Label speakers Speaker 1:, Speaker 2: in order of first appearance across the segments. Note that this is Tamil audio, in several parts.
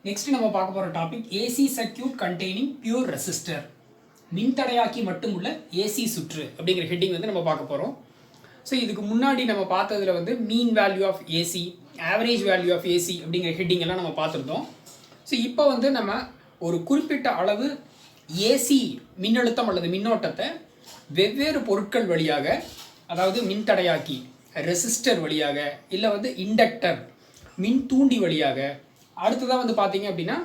Speaker 1: Next நம்ம பார்க்க போற topic AC circuit containing pure resistor. மின்தடையாக்கி மட்டுமுள்ள AC சுற்று அப்படிங்கிற ஹெட்டிங் வந்து நம்ம பார்க்க போறோம். ஸோ இதுக்கு முன்னாடி நம்ம பார்த்ததுல வந்து mean value of AC, average value of AC அப்படிங்கிற ஹெட்டிங் எல்லாம் நம்ம பார்த்துருந்தோம். ஸோ இப்போ வந்து நம்ம ஒரு குறிப்பிட்ட அளவு AC மின்னழுத்தம் அல்லது மின்னோட்டத்தை வெவ்வேறு பொருட்கள் வழியாக, அதாவது மின்தடையாக்கி ரெசிஸ்டர் வழியாக, இல்லை வந்து இண்டக்டர் மின் தூண்டி வழியாக, அடுத்ததாக வந்து பார்த்தீங்க அப்படின்னா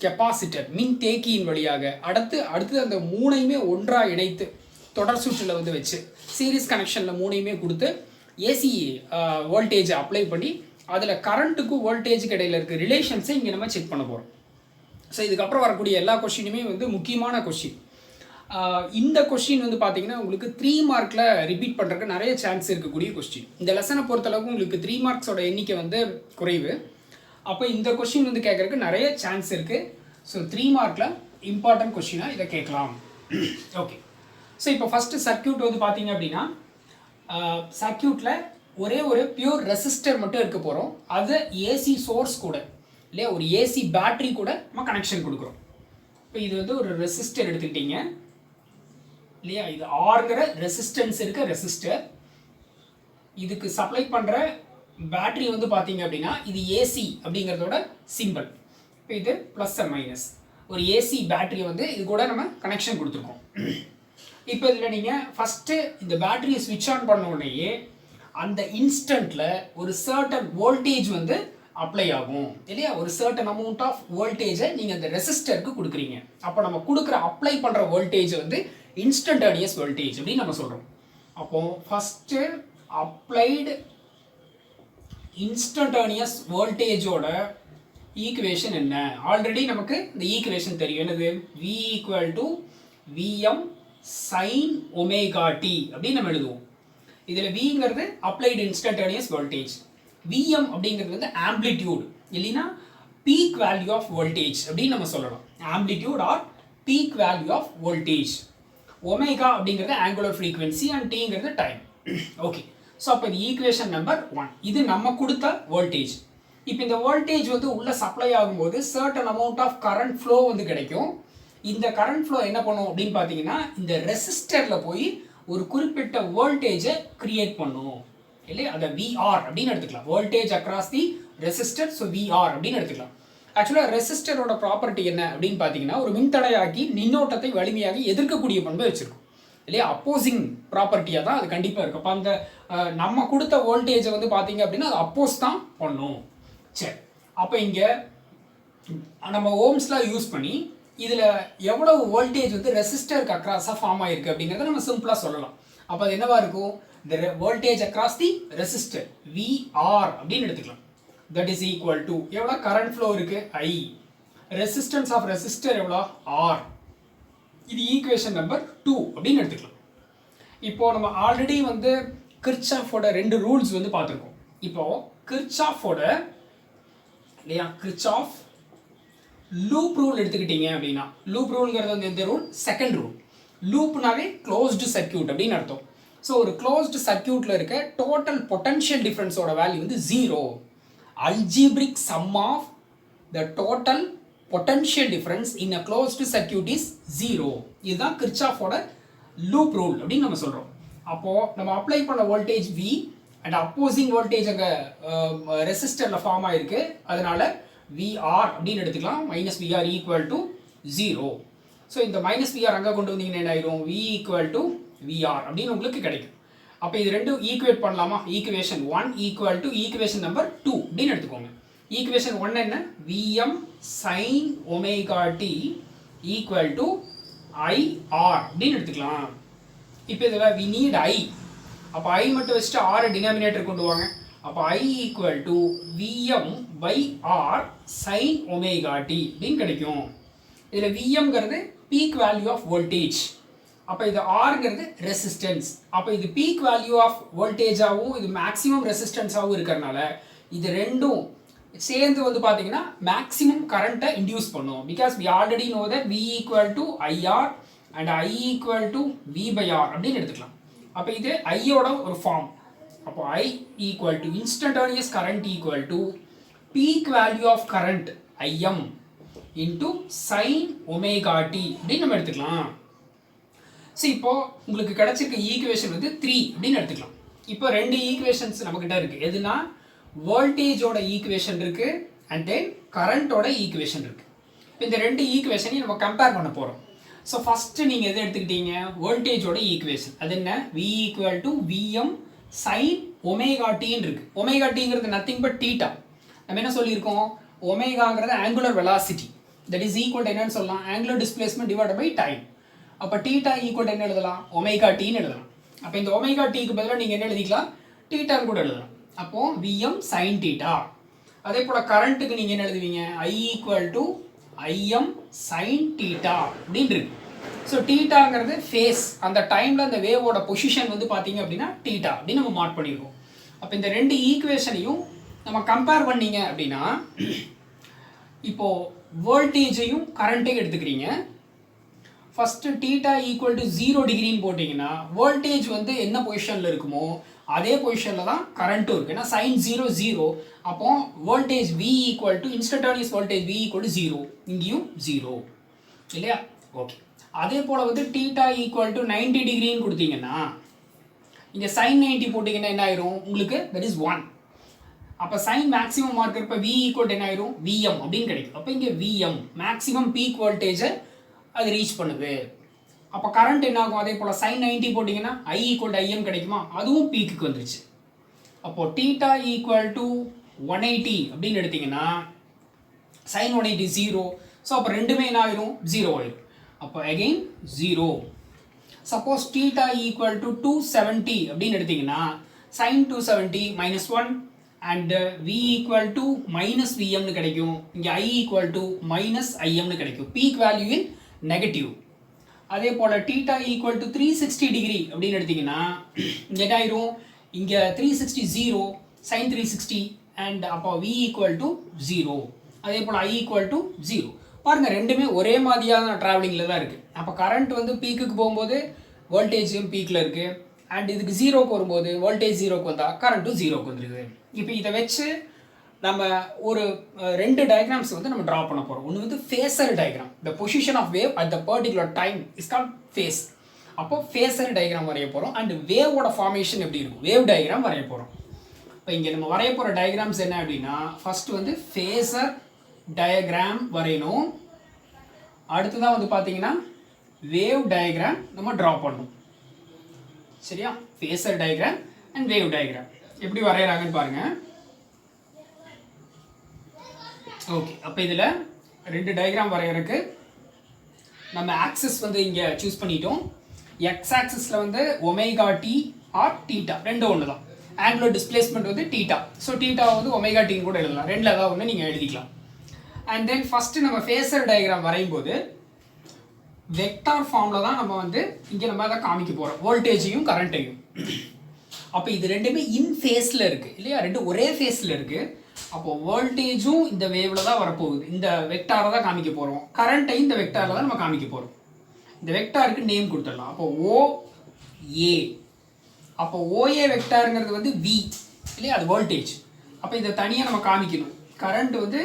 Speaker 1: கெப்பாசிட்டர் மின் தேக்கியின் வழியாக, அடுத்து அந்த மூணையுமே ஒன்றாக இணைத்து தொடர் சுற்றில் வந்து வச்சு சீரிஸ் கனெக்ஷனில் மூணையுமே கொடுத்து ஏசி வோல்டேஜை அப்ளை பண்ணி அதில் கரண்ட்டுக்கும் வோல்டேஜுக்கு இடையில் இருக்க ரிலேஷன்ஸை இங்கே நம்ம செக் பண்ண போகிறோம். ஸோ இதுக்கப்புறம் வரக்கூடிய எல்லா கொஸ்டினுமே வந்து முக்கியமான கொஸ்டின். இந்த கொஸ்டின் வந்து பார்த்தீங்கன்னா உங்களுக்கு 3 மார்க்கில் ரிப்பீட் பண்ணுறதுக்கு நிறைய சான்ஸ் இருக்கக்கூடிய கொஸ்டின். இந்த லெசனை பொறுத்தளவுக்கு உங்களுக்கு 3 மார்க்ஸோட எண்ணிக்கை வந்து குறைவு. அப்போ இந்த கொஸ்டின் வந்து கேட்குறதுக்கு நிறைய சான்ஸ் இருக்குது. ஸோ 3 மார்க்கில் இம்பார்ட்டன்ட் கொஸ்டினாக இதை கேட்கலாம். ஓகே, ஸோ இப்போ ஃபஸ்ட்டு சர்க்கியூட் வந்து பார்த்தீங்க அப்படின்னா சர்க்கியூட்டில் ஒரே ஒரு பியூர் ரெசிஸ்டர் மட்டும் இருக்க போகிறோம். அது ஏசி சோர்ஸ் கூட இல்லையா, ஒரு ஏசி பேட்ரி கூட நம்ம கனெக்ஷன் கொடுக்குறோம். இப்போ இது வந்து ஒரு ரெசிஸ்டர் எடுத்துக்கிட்டீங்க இல்லையா, இது ஆர்ங்கிற ரெசிஸ்டன்ஸ் இருக்க ரெசிஸ்டர். இதுக்கு சப்ளை பண்ணுற பேட்ரி வந்து பார்த்தீங்க அப்படின்னா இது ஏசி அப்படிங்கிறதோட சிம்பிள். இப்போ இது ப்ளஸ் அண்ட் மைனஸ், ஒரு ஏசி பேட்டரியை வந்து இது கூட நம்ம கனெக்ஷன் கொடுத்துருக்கோம். இப்போ இதில் நீங்கள் ஃபஸ்ட்டு இந்த பேட்டரியை ஸ்விட்ச் ஆன் பண்ண உடனேயே அந்த இன்ஸ்டண்ட்டில் ஒரு சர்டன் வோல்டேஜ் வந்து அப்ளை ஆகும் இல்லையா, ஒரு சர்டன் அமௌண்ட் ஆஃப் வோல்டேஜை நீங்கள் அந்த ரெசிஸ்டருக்கு கொடுக்குறீங்க. அப்போ நம்ம கொடுக்குற அப்ளை பண்ணுற வோல்டேஜ் வந்து இன்ஸ்டன்டேனியஸ் வோல்டேஜ் அப்படின்னு நம்ம சொல்கிறோம். அப்போது ஃபஸ்ட்டு அப்ளைடு இன்ஸ்டன்டேனியஸ் வோல்டேஜோட ஈக்குவேஷன் என்ன? ஆல்ரெடி நமக்கு இந்த ஈக்குவேஷன் தெரியும். என்னது? V = Vm sin omega t அப்படின்னு நம்ம எழுதுவோம். இதில் Vங்கிறது அப்ளைடு இன்ஸ்டன்டேனியஸ் வோல்டேஜ், Vm அப்படிங்கிறது வந்து ஆம்ப்ளிடியூட் இல்லைன்னா பீக் வேல்யூ ஆஃப் வோல்டேஜ் அப்படின்னு நம்ம சொல்லலாம். Amplitude or peak value of voltage. Omega அப்படிங்கிறது ஆங்குலர் ஃப்ரீக்வன்சி அண்ட் டீங்கிறது டைம். ஓகே, ஸோ அப்போ இது ஈக்குவேஷன் நம்பர் 1. இது நம்ம கொடுத்த வோல்டேஜ். இப்போ இந்த வோல்டேஜ் வந்து உள்ள சப்ளை ஆகும்போது certain amount of current flow வந்து கிடைக்கும். இந்த கரண்ட் ஃப்ளோ என்ன பண்ணும் அப்படின்னு பார்த்தீங்கன்னா இந்த ரெசிஸ்டரில் போய் ஒரு குறிப்பிட்ட வோல்டேஜை கிரியேட் பண்ணும் இல்லையா, அதை VR அப்படின்னு எடுத்துக்கலாம். Voltage across the resistor, so VR அப்படின்னு எடுத்துக்கலாம். ஆக்சுவலாக ரெசிஸ்டரோட ப்ராப்பர்ட்டி என்ன அப்படின்னு பார்த்தீங்கன்னா ஒரு மின்தடையாக்கி மின்னோட்டத்தை வலிமையாக எதிர்க்கக்கூடிய பண்பு வச்சிருக்கும் இல்லையா, அப்போசிங் ப்ராப்பர்ட்டியாக தான் அது கண்டிப்பாக இருக்கும். அப்போ அந்த நம்ம கொடுத்த வோல்டேஜை வந்து பார்த்தீங்க அப்படின்னா அது அப்போஸ் தான் பண்ணும். சரி, அப்போ இங்கே நம்ம ஓம்ஸ்லாம் யூஸ் பண்ணி இதில் எவ்வளவு வோல்டேஜ் வந்து ரெசிஸ்டருக்கு அக்ராஸாக ஃபார்ம் ஆகிருக்கு அப்படிங்கிறத நம்ம சிம்பிளாக சொல்லலாம். அப்போ அது என்னவா இருக்கும்? the voltage across the resistor VR அப்படின்னு எடுத்துக்கலாம். that is equal to எவ்வளோ current flow இருக்கு? I. resistance of resistor எவ்வளோ? R. இது ஈக்குவேஷன் நம்பர் 2 அப்படின்னு எடுத்துக்கலாம். இப்போ நம்ம ஆல்ரெடி வந்து கிர்ச்சாஃபோட 2 ரூல்ஸ் வந்து பார்த்துருக்கோம். இப்போ கிர்ச்சாஃபோட இல்லையா, கிர்ச்சாஃப் லூப் ரூல் எடுத்துக்கிட்டீங்க அப்படின்னா, லூப் ரூல்ங்கிறது வந்து எந்த ரூல்? Second rule. லூப்னாவே க்ளோஸ்டு சர்க்கியூட் அப்படின்னு அர்த்தம். ஸோ ஒரு க்ளோஸ்டு சர்க்கியூட்டில் இருக்க டோட்டல் பொட்டன்ஷியல் டிஃப்ரென்ஸோட வேல்யூ வந்து 0. Algebraic sum of the total potential difference in a closed circuit is 0. இதுதான் கிர்ச்சாஃபோட லூப் ரூல் அப்படின்னு நம்ம சொல்கிறோம். அப்போது நம்ம அப்ளை பண்ண voltage V and opposing voltage அங்கே ரெசிஸ்டரில் ஃபார்ம் ஆகிருக்கு. அதனால VR அப்படின்னு எடுத்துக்கலாம். -VR = 0. ஸோ இந்த -VR அங்கே கொண்டு வந்தீங்கன்னா என்ன ஆயிரும்? V = VR அப்படின்னு உங்களுக்கு கிடைக்கும். அப்போ இது ரெண்டும் ஈக்குவேட் பண்ணலாமா? ஈக்குவேஷன் 1 = ஈக்குவேஷன் நம்பர் 2 அப்படின்னு எடுத்துக்கோங்க. ஈக்குவேஷன் 1 என்ன? Vm sin omega t = IR அப்படின்னு எடுத்துக்கலாம். இப்போ இதில் we need I. அப்போ I மட்டும் வச்சுட்டு R டினாமினேட்டர் கொண்டு வாங்க. அப்போ I = Vm/R sin omega t அப்படின்னு கிடைக்கும். இதில் Vmங்கிறது பீக் வேல்யூ ஆஃப் வோல்டேஜ். அப்போ இது ஆர்ங்கிறது ரெசிஸ்டன்ஸ். அப்போ இது பீக் வேல்யூ ஆஃப் வோல்டேஜாகவும் இது மேக்ஸிமம் ரெசிஸ்டன்ஸாகவும் இருக்கிறனால இது ரெண்டும் சேர்ந்து வந்து பார்த்தீங்கன்னா மேக்ஸிமம் கரண்ட்டை இன்டியூஸ் பண்ணும். Because we already know that V = IR and I = V/R அப்படின்னு எடுத்துக்கலாம். அப்போ இது ஐயோட ஒரு ஃபார்ம். அப்போ I = instantaneous current = peak value of current IM into sine omega t அப்படின்னு நம்ம எடுத்துக்கலாம். ஸோ இப்போ உங்களுக்கு கிடைச்சிருக்க ஈக்குவேஷன் வந்து 3 அப்படின்னு எடுத்துக்கலாம். இப்போ ரெண்டு ஈக்குவேஷன்ஸ் நம்மக்கிட்ட இருக்குது. எதுனா வோல்டேஜோட ஈக்குவேஷன் இருக்குது அண்ட் தென் கரண்ட்டோட ஈக்குவேஷன் இருக்குது. இப்போ இந்த ரெண்டு ஈக்குவேஷனையும் நம்ம கம்பேர் பண்ண போகிறோம். ஸோ ஃபஸ்ட்டு நீங்கள் எதை எடுத்துக்கிட்டீங்க? வோல்டேஜோட ஈக்குவேஷன். அது என்ன? V equal to VM sine omega டின்னு இருக்குது. ஒமேகா டிங்கிறது நத்திங் பட் தீட்டா. நம்ம என்ன சொல்லியிருக்கோம்? ஒமேகாங்கிறது angular velocity, that is equal to என்னன்னு சொல்லலாம்? Angular displacement divide by time. அப்போ டீட்டா ஈக்குவல் என்ன எழுதலாம்? ஒமேகா டின்னு எழுதலாம். அப்போ இந்த ஒமேகா டிக்கு பதிலாக நீங்கள் என்ன எழுதிக்கலாம்? டீட்டான்னு கூட எழுதலாம். அப்போது விஎம் சைன் டீட்டா. அதே போல் கரண்ட்டுக்கு நீங்கள் என்ன எழுதுவீங்க? I equal to IIM sine theta அப்படின்னு இருக்கு. ஸோ டீட்டாங்கிறது ஃபேஸ், அந்த டைமில் அந்த வேவோட பொசிஷன் வந்து பார்த்தீங்க அப்படின்னா டீட்டா அப்படின்னு நம்ம மார்க் பண்ணியிருக்கோம். அப்போ இந்த ரெண்டு ஈக்குவேஷனையும் நம்ம கம்பேர் பண்ணீங்க அப்படின்னா, இப்போது வோல்டேஜையும் கரண்ட்டையும் எடுத்துக்கிறீங்க. ஃபஸ்ட்டு டீட்டா ஈக்குவல் டு 0 டிகிரின்னு போட்டிங்கன்னா வோல்டேஜ் வந்து என்ன பொசிஷனில் இருக்குமோ அதே பொசிஷனில் தான் கரண்ட்டும் இருக்குது. ஏன்னா சைன் 0 0. அப்போ voltage V equal to instantaneous voltage V equal to 0, இங்கேயும் 0 இல்லையா? ஓகே. அதே போல் வந்து டீட்டா ஈக்குவல் டு 90 டிகிரின்னு கொடுத்தீங்கன்னா இங்கே சைன் 90 போட்டிங்கன்னா என்ன ஆயிரும் உங்களுக்கு? That is 1. அப்போ சைன் மேக்ஸிமம் மார்க் இருப்ப V ஈக்குவல் என்ன ஆயிரும்? VM அப்படின்னு கிடைக்கும். அப்போ இங்கே VM மேக்ஸிமம் பீக் வோல்டேஜை அது ரீச் பண்ணுது. அப்போ கரண்ட் என்ன ஆகும்? அதே போல் சைன் 90 போட்டிங்கன்னா I ஈக்குவல் டு IM கிடைக்குமா? அதுவும் பீக்குக்கு வந்துருச்சு. அப்போது டீட்டா ஈக்குவல் டு 180 அப்படின்னு எடுத்திங்கன்னா சைன் 180 0. ஸோ அப்போ ரெண்டுமே என்ன ஆயிரும்? 0 ஆயிரும். அப்போ again 0. Suppose theta equal to 270 அப்படின்னு எடுத்திங்கன்னா sine 270 -1 and V equal to -VMனு கிடைக்கும். இங்கே I ஈக்குவல் டு -IMனு கிடைக்கும். Peak value in negative. அதே போல் டீட்டா ஈக்குவல் டு 360 டிகிரி அப்படின்னு எடுத்திங்கன்னா இங்கே என்ன ஆயிரும்? இங்கே 360 0, சைன் 360 அண்ட் அப்போ V ஈக்குவல் டு 0. அதே போல் I ஈக்குவல் டு 0. பாருங்கள், ரெண்டுமே ஒரே மாதிரியான ட்ராவலிங்கில் தான் இருக்குது. அப்போ கரண்ட் வந்து பீக்குக்கு போகும்போது வோல்டேஜும் பீக்கில் இருக்குது. அண்ட் இதுக்கு 0க்கு வரும்போது வோல்டேஜ் 0க்கு வந்தால் கரண்ட்டும் 0க்கு வந்துடுது. இப்போ இதை வச்சு நம்ம ஒரு ரெண்டு டயக்ராம்ஸ் வந்து நம்ம ட்ரா பண்ண போகிறோம். ஒன்று வந்து phasor diagram. The position of wave at the particular time is called phase. அப்போ ஃபேஸர் டயக்ராம் வரைய போகிறோம். அண்ட் வேவோட ஃபார்மேஷன் எப்படி இருக்கும்? வேவ் டயக்ராம் வரைய போகிறோம். இப்போ இங்கே நம்ம வரைய போகிற டயக்ராம்ஸ் என்ன அப்படின்னா, ஃபஸ்ட்டு வந்து ஃபேஸர் டயக்ராம் வரையணும். அடுத்ததான் வந்து பார்த்தீங்கன்னா வேவ் டயக்ராம் நம்ம ட்ரா பண்ணணும். சரியா? Phasor diagram and wave diagram எப்படி வரைகிறாங்கன்னு பாருங்கள். ஓகே. அப்போ இதில் ரெண்டு டயக்ராம் வரையறதுக்கு நம்ம ஆக்சிஸ் வந்து இங்கே சூஸ் பண்ணிட்டோம். எக்ஸ் ஆக்சிஸில் வந்து ஒமேகா டி ஆர் டீட்டா ரெண்டும் ஒன்று தான். ஆங்குலர் டிஸ்பிளேஸ்மெண்ட் வந்து டீட்டா. ஸோ டீட்டா வந்து ஒமேகா டின்னு கூட எழுதலாம். ரெண்டில் ஏதாவது ஒன்று நீங்கள் எழுதிக்கலாம். அண்ட் தென் ஃபஸ்ட்டு நம்ம ஃபேஸர் டயக்ராம் வரையும் போது வெக்டார் ஃபார்மில் தான் நம்ம வந்து இங்கே நம்ம அதை காமிக்க போகிறோம், வோல்டேஜையும் கரண்ட்டையும். அப்போ இது ரெண்டுமே இன் ஃபேஸில் இருக்குது இல்லையா? ரெண்டு ஒரே ஃபேஸில் இருக்குது. அப்போது வோல்டேஜும் இந்த வேவில் தான் வரப்போகுது. இந்த வெக்டாரை தான் காமிக்க போகிறோம். கரண்ட்டையும் இந்த வெக்டாரில் தான் நம்ம காமிக்க போகிறோம். இந்த வெக்டாருக்கு நேம் கொடுத்துடலாம். அப்போ OA. அப்போ OA வெக்டாருங்கிறது வந்து V இல்லையா? அது வோல்டேஜ். அப்போ இதை தனியாக நம்ம காமிக்கணும். கரண்ட் வந்து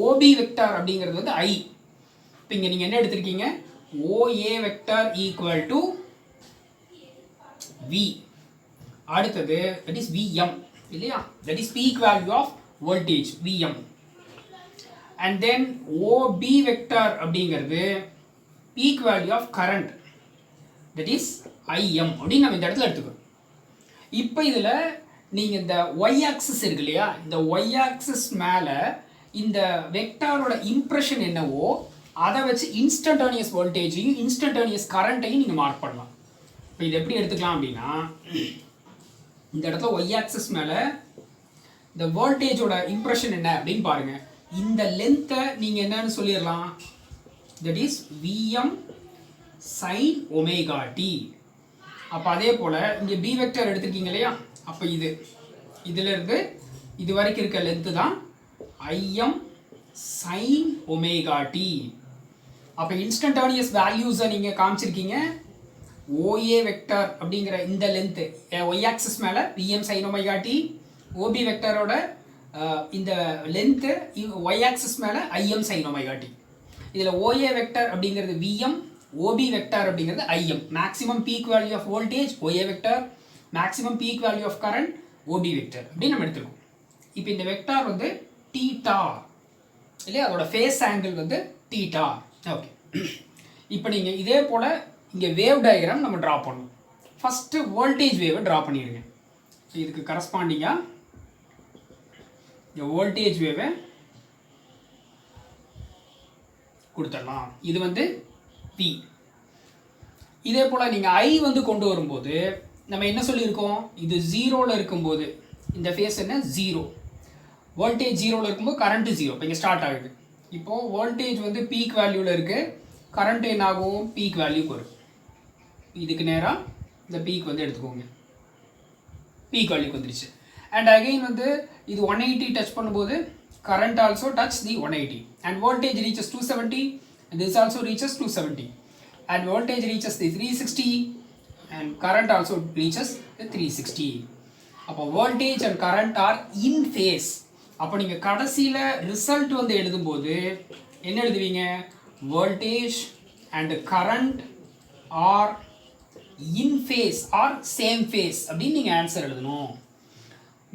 Speaker 1: OB வெக்டார் அப்படிங்கிறது வந்து I. இப்போ இங்கே நீங்கள் என்ன எடுத்திருக்கீங்க? OA vector equal to V. அடுத்தது தட் இஸ் VM இல்லையா? That is peak value of voltage VM. and then OB vector அப்படிங்கிறது peak value of current, that is IM அப்படின்னு நம்ம இந்த இடத்துல எடுத்துக்கிறோம். இப்போ இதில் நீங்கள் இந்த y axis இருக்கு இல்லையா? இந்த y axis மேலே இந்த வெக்டாரோட இம்ப்ரெஷன் என்னவோ அதை வச்சு இன்ஸ்டன்டானியஸ் வோல்டேஜையும் இன்ஸ்டன்டானியஸ் கரண்ட்டையும் நீங்கள் மார்க் பண்ணலாம். இப்போ இது எப்படி எடுத்துக்கலாம் அப்படின்னா, இந்த இடத்துல y axis மேலே இந்த வோல்டேஜோட இம்ப்ரெஷன் என்ன அப்படின்னு பாருங்க. இந்த லென்த்தை நீங்கள் என்னன்னு சொல்லிடலாம்? That is VM sin omega t. அப்போ அதே போல் இங்கே பி வெக்டர் எடுத்துருக்கீங்க இல்லையா? அப்போ இதிலிருந்து இது வரைக்கும் இருக்க லென்த்து தான் IM sin ஒமேகா டி. அப்போ இன்ஸ்டன்டானியஸ் வேல்யூஸை நீங்கள் காமிச்சிருக்கீங்க. OA வெக்டர் அப்படிங்கிற இந்த லென்த்து ஒய் ஆக்சிஸ் மேலே VM sin omega t, OB வெக்டரோட இந்த லென்த்து ஒய் ஆக்சிஸ் மேலே IM sin ஒமேகா டி. இதில் OA வெக்டர் அப்படிங்கிறது VM, OB வெக்டர் அப்படிங்கிறது IM. Maximum peak value of voltage OA vector, maximum peak value of current OB vector அப்படின்னு நம்ம எடுத்துருக்கோம். இப்போ இந்த வெக்டார் வந்து தீட்டா இல்லையா, அதோட ஃபேஸ் ஆங்கிள் வந்து தீட்டா. ஓகே, இப்போ நீங்கள் இதே போல் இங்கே வேவ் டயக்ராம் நம்ம ட்ரா பண்ணணும். ஃபஸ்ட்டு வோல்டேஜ் வேவை ட்ரா பண்ணிடுங்க. இதுக்கு கரஸ்பாண்டிங்காக இந்த வோல்டேஜ் வேவை கொடுத்துடலாம். இது வந்து P. இதே போல் நீங்கள் I வந்து கொண்டு வரும்போது நம்ம என்ன சொல்லியிருக்கோம், இது 0ல் இருக்கும்போது இந்த ஃபேஸ் என்ன 0, வோல்டேஜ் 0ல் இருக்கும்போது கரண்ட்டு 0. இப்போ இங்கே ஸ்டார்ட் ஆகுது. இப்போது வோல்டேஜ் வந்து பீக் வேல்யூவில் இருக்குது, கரண்ட் என்ன ஆகும் பீக் வேல்யூக்கு வரும். இதுக்கு நேராக இந்த பீக் வந்து எடுத்துக்கோங்க, பீக் வேல்யூக்கு வந்துருச்சு. அண்ட் அகெயின் வந்து இது 180 டச் பண்ணும்போது current also touch the 180 and voltage reaches 270 and this also reaches 270 and voltage reaches the 360 and current also reaches the 360. அப்போ voltage and current are in phase. அப்போ நீங்கள் கடைசியில் ரிசல்ட் வந்து எழுதும்போது என்ன எழுதுவீங்க, voltage and current are in phase or same phase அப்படின்னு நீங்கள் ஆன்சர் எழுதணும்.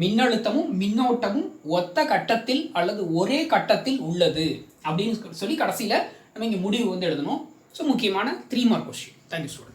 Speaker 1: மின்னழுத்தமும் மின்னோட்டமும் ஒத்த கட்டத்தில் அல்லது ஒரே கட்டத்தில் உள்ளது அப்படின்னு சொல்லி கடைசியில் நம்ம இங்கே முடிவு வந்து எழுதணும். ஸோ முக்கியமான 3 மார்க் கொஸ்டின். Thank you student.